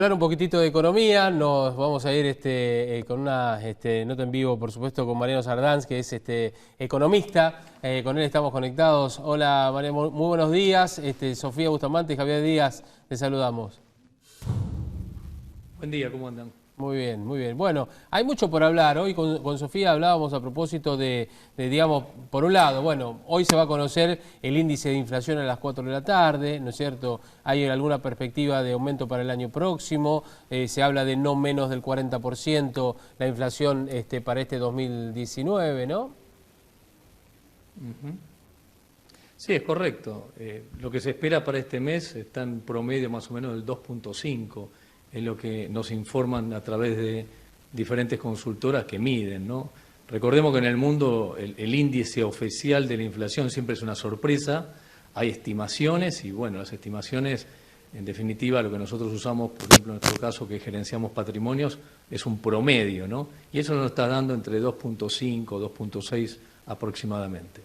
Hablar un poquitito de economía, nos vamos a ir con una nota en vivo, por supuesto, con Mariano Sardanz, que es economista. Con él estamos conectados. Hola, Mariano, muy buenos días. Sofía Bustamante y Javier Díaz, les saludamos. Buen día, ¿cómo andan? Muy bien, muy bien. Bueno, hay mucho por hablar. Hoy con Sofía hablábamos a propósito digamos, por un lado, bueno, hoy se va a conocer el índice de inflación a las 4 de la tarde, ¿no es cierto? Hay alguna perspectiva de aumento para el año próximo, se habla de no menos del 40% la inflación para este 2019, ¿no? Sí, es correcto. Lo que se espera para este mes está en promedio más o menos del 2.5, es lo que nos informan a través de diferentes consultoras que miden, ¿no? Recordemos que en el mundo el índice oficial de la inflación siempre es una sorpresa, hay estimaciones y bueno, las estimaciones, en definitiva, lo que nosotros usamos, por ejemplo, en nuestro caso que gerenciamos patrimonios, es un promedio, ¿no? Y eso nos está dando entre 2.5, 2.6 aproximadamente.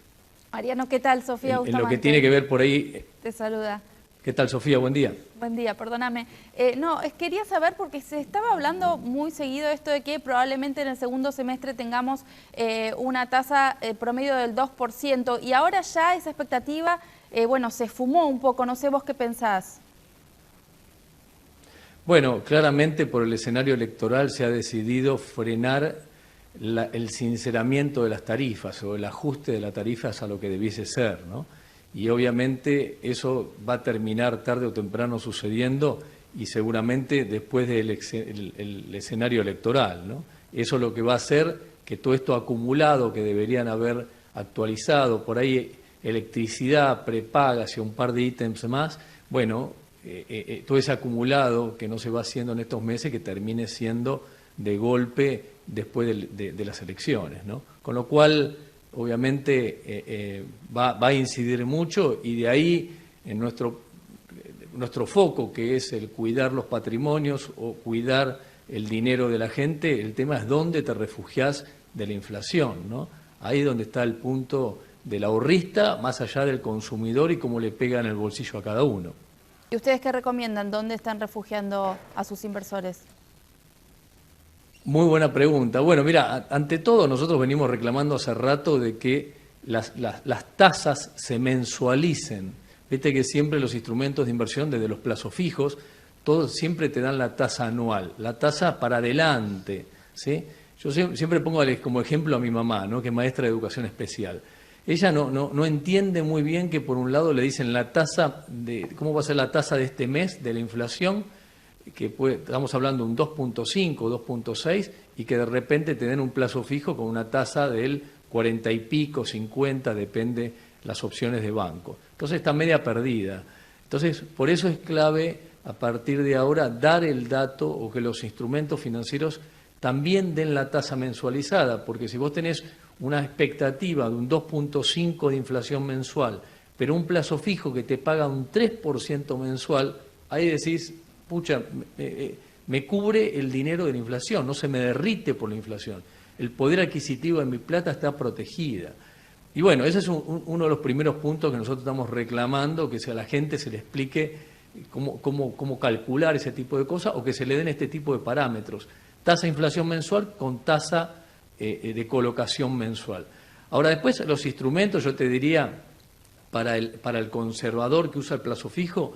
Mariano, ¿qué tal? Sofía Bustamante. En lo que tiene que ver por ahí... Te saluda. ¿Qué tal, Sofía? Buen día. Buen día, perdóname. Quería saber, porque se estaba hablando muy seguido esto de que probablemente en el segundo semestre tengamos una tasa promedio del 2%, y ahora ya esa expectativa, se esfumó un poco. No sé vos qué pensás. Bueno, claramente por el escenario electoral se ha decidido frenar el sinceramiento de las tarifas o el ajuste de las tarifas a lo que debiese ser, ¿no? Y obviamente eso va a terminar tarde o temprano sucediendo y seguramente después del el escenario electoral, ¿no? Eso lo que va a hacer que todo esto acumulado que deberían haber actualizado, por ahí electricidad, prepagas y un par de ítems más, bueno, todo ese acumulado que no se va haciendo en estos meses que termine siendo de golpe después de las elecciones, ¿no? Con lo cual, obviamente, va a incidir mucho y de ahí en nuestro foco, que es el cuidar los patrimonios o cuidar el dinero de la gente, el tema es dónde te refugias de la inflación, ¿no? Ahí es donde está el punto del ahorrista, más allá del consumidor y cómo le pega en el bolsillo a cada uno. ¿Y ustedes qué recomiendan? ¿Dónde están refugiando a sus inversores? Muy buena pregunta. Bueno, mira, ante todo nosotros venimos reclamando hace rato de que las tasas se mensualicen. Viste que siempre los instrumentos de inversión, desde los plazos fijos, todos siempre te dan la tasa anual, la tasa para adelante, ¿sí? Yo siempre pongo como ejemplo a mi mamá, ¿no?, que es maestra de educación especial. Ella no entiende muy bien que por un lado le dicen la tasa de, ¿cómo va a ser la tasa de este mes de la inflación? Que estamos hablando de un 2.5, 2.6 y que de repente te den un plazo fijo con una tasa del 40 y pico, 50, depende las opciones de banco. Entonces está media perdida. Entonces, por eso es clave a partir de ahora dar el dato o que los instrumentos financieros también den la tasa mensualizada, porque si vos tenés una expectativa de un 2.5 de inflación mensual, pero un plazo fijo que te paga un 3% mensual, ahí decís, pucha, me cubre el dinero de la inflación, no se me derrite por la inflación. El poder adquisitivo de mi plata está protegida. Y bueno, ese es uno de los primeros puntos que nosotros estamos reclamando, que a la gente se le explique cómo calcular ese tipo de cosas o que se le den este tipo de parámetros. Tasa de inflación mensual con tasa de colocación mensual. Ahora, después los instrumentos, yo te diría, para el conservador que usa el plazo fijo,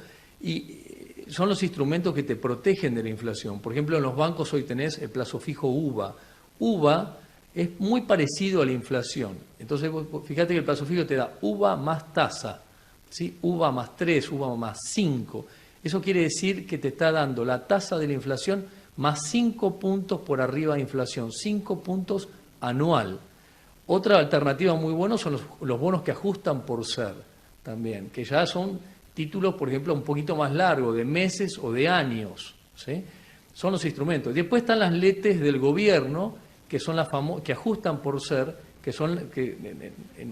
son los instrumentos que te protegen de la inflación. Por ejemplo, en los bancos hoy tenés el plazo fijo UVA. UVA es muy parecido a la inflación. Entonces, fíjate que el plazo fijo te da UVA más tasa, ¿sí? UVA más 3, UVA más 5. Eso quiere decir que te está dando la tasa de la inflación más 5 puntos por arriba de inflación, 5 puntos anual. Otra alternativa muy buena son los bonos que ajustan por ser también, que ya son títulos, por ejemplo, un poquito más largos, de meses o de años, ¿sí? Son los instrumentos. Después están las letes del gobierno, que son que ajustan por ser, que son que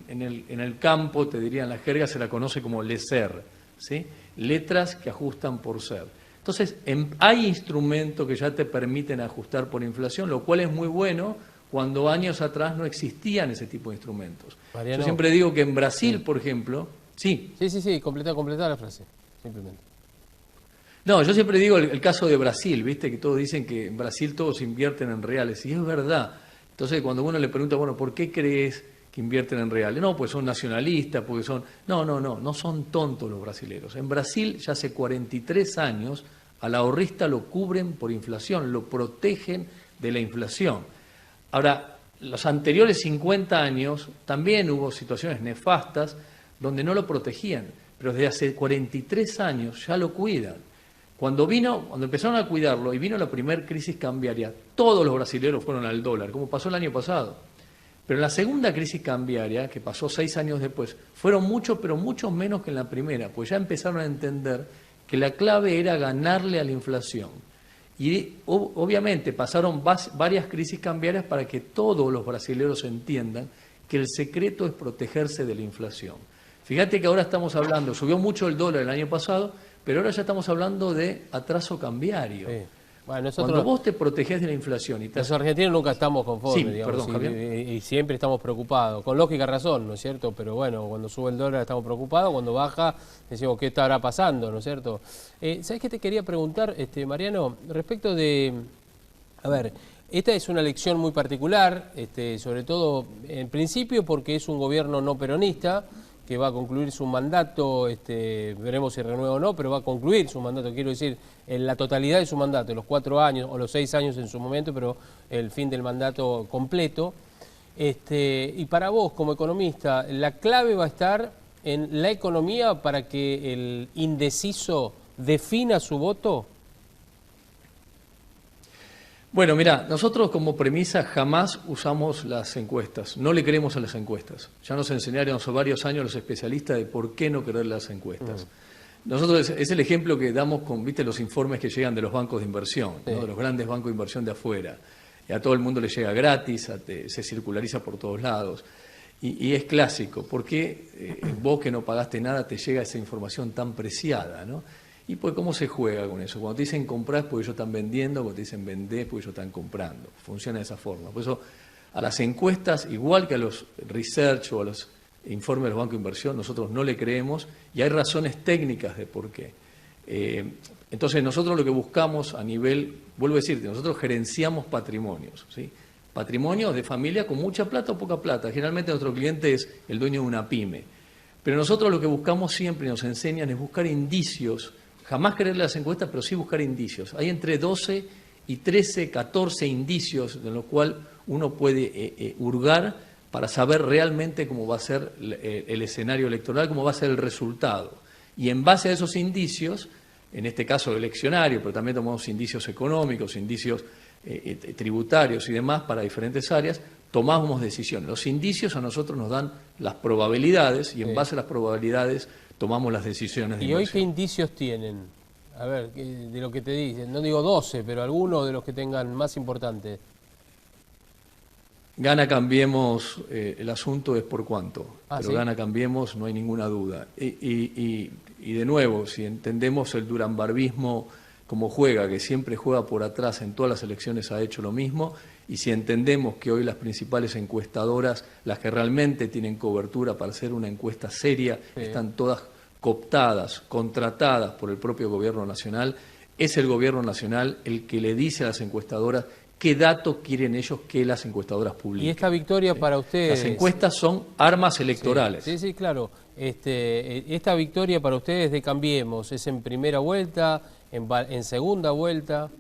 en el campo, te diría en la jerga, se la conoce como leser, ¿sí? Letras que ajustan por ser. Entonces, hay instrumentos que ya te permiten ajustar por inflación, lo cual es muy bueno cuando años atrás no existían ese tipo de instrumentos. Mariano, yo siempre digo que en Brasil, por ejemplo, sí. Sí, completa la frase, simplemente. No, yo siempre digo el caso de Brasil, viste que todos dicen que en Brasil todos invierten en reales, y es verdad. Entonces cuando uno le pregunta, bueno, ¿por qué crees que invierten en reales? No, pues son nacionalistas, porque son... No son tontos los brasileros. En Brasil ya hace 43 años al ahorrista lo cubren por inflación, lo protegen de la inflación. Ahora, los anteriores 50 años también hubo situaciones nefastas donde no lo protegían, pero desde hace 43 años ya lo cuidan. Cuando empezaron a cuidarlo y vino la primera crisis cambiaria, todos los brasileños fueron al dólar, como pasó el año pasado. Pero en la segunda crisis cambiaria, que pasó 6 años después, fueron muchos, pero muchos menos que en la primera, pues ya empezaron a entender que la clave era ganarle a la inflación. Y obviamente pasaron varias crisis cambiarias para que todos los brasileños entiendan que el secreto es protegerse de la inflación. Fíjate que ahora estamos hablando, subió mucho el dólar el año pasado, pero ahora ya estamos hablando de atraso cambiario. Sí. Bueno, nosotros, cuando vos te protegés de la inflación y te... Los argentinos nunca estamos conformes, Sí, digamos, perdón, y siempre estamos preocupados, con lógica razón, ¿no es cierto? Pero bueno, cuando sube el dólar estamos preocupados, cuando baja decimos qué estará pasando, ¿no es cierto? ¿Sabés qué te quería preguntar, Mariano? Respecto de... A ver, esta es una elección muy particular, sobre todo en principio porque es un gobierno no peronista, que va a concluir su mandato, veremos si renueva o no, pero va a concluir su mandato, quiero decir, en la totalidad de su mandato, los 4 años o los 6 años en su momento, pero el fin del mandato completo. Y para vos, como economista, ¿la clave va a estar en la economía para que el indeciso defina su voto? Bueno, mira, nosotros como premisa jamás usamos las encuestas, no le creemos a las encuestas. Ya nos enseñaron hace varios años los especialistas de por qué no querer las encuestas. Nosotros es el ejemplo que damos con, viste, los informes que llegan de los bancos de inversión, Sí. ¿no? De los grandes bancos de inversión de afuera. Y a todo el mundo le llega gratis, se circulariza por todos lados. Y es clásico, ¿por qué vos que no pagaste nada te llega esa información tan preciada, ¿no? Y pues, ¿cómo se juega con eso? Cuando te dicen comprar, pues ellos están vendiendo, cuando te dicen vender, pues ellos están comprando. Funciona de esa forma. Por eso, a las encuestas, igual que a los research o a los informes de los bancos de inversión, nosotros no le creemos y hay razones técnicas de por qué. Entonces, nosotros lo que buscamos a nivel, vuelvo a decirte, nosotros gerenciamos patrimonios, ¿sí? Patrimonios de familia con mucha plata o poca plata. Generalmente nuestro cliente es el dueño de una pyme. Pero nosotros lo que buscamos siempre y nos enseñan es buscar indicios. Jamás creerle las encuestas, pero sí buscar indicios. Hay entre 12 y 13, 14 indicios de los cuales uno puede hurgar para saber realmente cómo va a ser el escenario electoral, cómo va a ser el resultado. Y en base a esos indicios, en este caso eleccionario, pero también tomamos indicios económicos, indicios tributarios y demás para diferentes áreas, tomamos decisiones. Los indicios a nosotros nos dan las probabilidades y en base a las probabilidades tomamos las decisiones de ¿Y hoy inversión. qué indicios tienen? A ver, de lo que te dicen, no digo 12, pero algunos de los que tengan más importantes. Gana Cambiemos, el asunto es por cuánto, pero ¿sí? Gana Cambiemos, no hay ninguna duda. Y de nuevo, si entendemos el duranbarbismo como juega, que siempre juega por atrás, en todas las elecciones ha hecho lo mismo, y si entendemos que hoy las principales encuestadoras, las que realmente tienen cobertura para hacer una encuesta seria, Sí. están todas cooptadas, contratadas por el propio gobierno nacional, es el gobierno nacional el que le dice a las encuestadoras qué datos quieren ellos que las encuestadoras publiquen. Y esta victoria para ustedes... Las encuestas son armas electorales. Sí, sí, claro. Esta victoria para ustedes de Cambiemos, ¿es en primera vuelta, en segunda vuelta?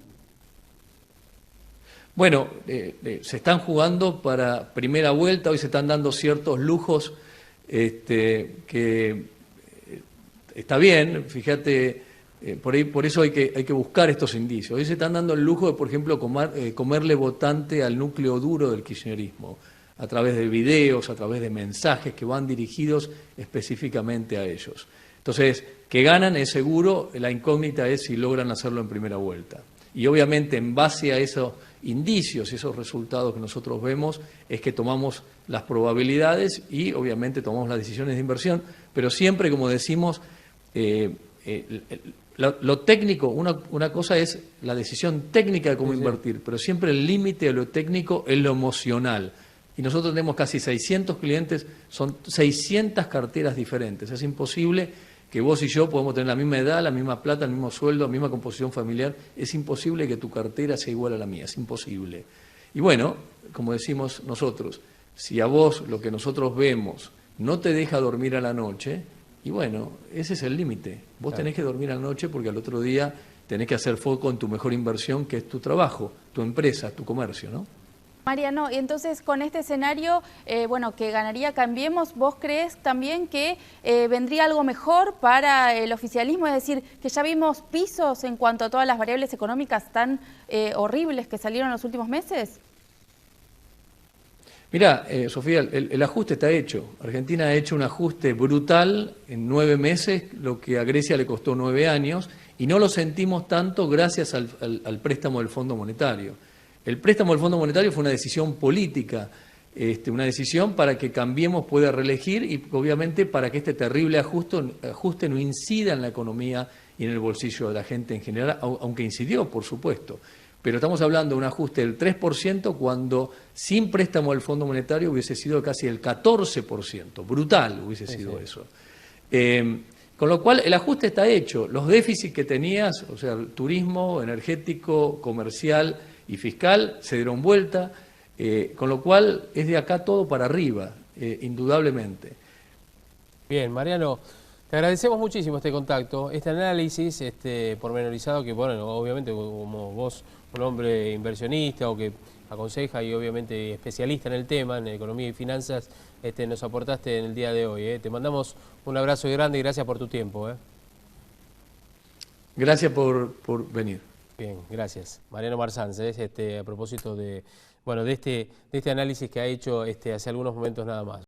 Bueno, se están jugando para primera vuelta, hoy se están dando ciertos lujos que está bien, fíjate, por eso hay que buscar estos indicios. Hoy se están dando el lujo de, por ejemplo, comerle votante al núcleo duro del kirchnerismo, a través de videos, a través de mensajes que van dirigidos específicamente a ellos. Entonces, que ganan es seguro, la incógnita es si logran hacerlo en primera vuelta. Y obviamente en base a esos indicios y esos resultados que nosotros vemos es que tomamos las probabilidades y obviamente tomamos las decisiones de inversión, pero siempre, como decimos, lo técnico, una cosa es la decisión técnica de cómo invertir, pero siempre el límite de lo técnico es lo emocional. Y nosotros tenemos casi 600 clientes, son 600 carteras diferentes. Es imposible que vos y yo podemos tener la misma edad, la misma plata, el mismo sueldo, la misma composición familiar. Es imposible que tu cartera sea igual a la mía, es imposible. Y bueno, como decimos nosotros, si a vos lo que nosotros vemos no te deja dormir a la noche, y bueno, ese es el límite. Vos tenés que dormir a la noche porque al otro día tenés que hacer foco en tu mejor inversión, que es tu trabajo, tu empresa, tu comercio, ¿no? Mariano, y entonces con este escenario, bueno, que ganaría Cambiemos, ¿vos crees también que vendría algo mejor para el oficialismo? Es decir, que ya vimos pisos en cuanto a todas las variables económicas tan horribles que salieron en los últimos meses. Mirá, Sofía, el ajuste está hecho. Argentina ha hecho un ajuste brutal en 9 meses, lo que a Grecia le costó 9 años, y no lo sentimos tanto gracias al préstamo del Fondo Monetario. El préstamo del Fondo Monetario fue una decisión política, una decisión para que Cambiemos pueda reelegir y obviamente para que este terrible ajuste no incida en la economía y en el bolsillo de la gente en general, aunque incidió, por supuesto. Pero estamos hablando de un ajuste del 3% cuando sin préstamo del Fondo Monetario hubiese sido casi el 14%. Brutal hubiese sido eso. Con lo cual el ajuste está hecho. Los déficits que tenías, o sea, el turismo, energético, comercial y fiscal, se dieron vuelta, con lo cual es de acá todo para arriba, indudablemente. Bien, Mariano, te agradecemos muchísimo este contacto, este análisis pormenorizado que, bueno, obviamente como vos, un hombre inversionista o que aconseja y obviamente especialista en el tema, en economía y finanzas, nos aportaste en el día de hoy. Te mandamos un abrazo grande y gracias por tu tiempo. Gracias por venir. Bien, gracias. Mariano Marzans, a propósito de este análisis que ha hecho hace algunos momentos nada más.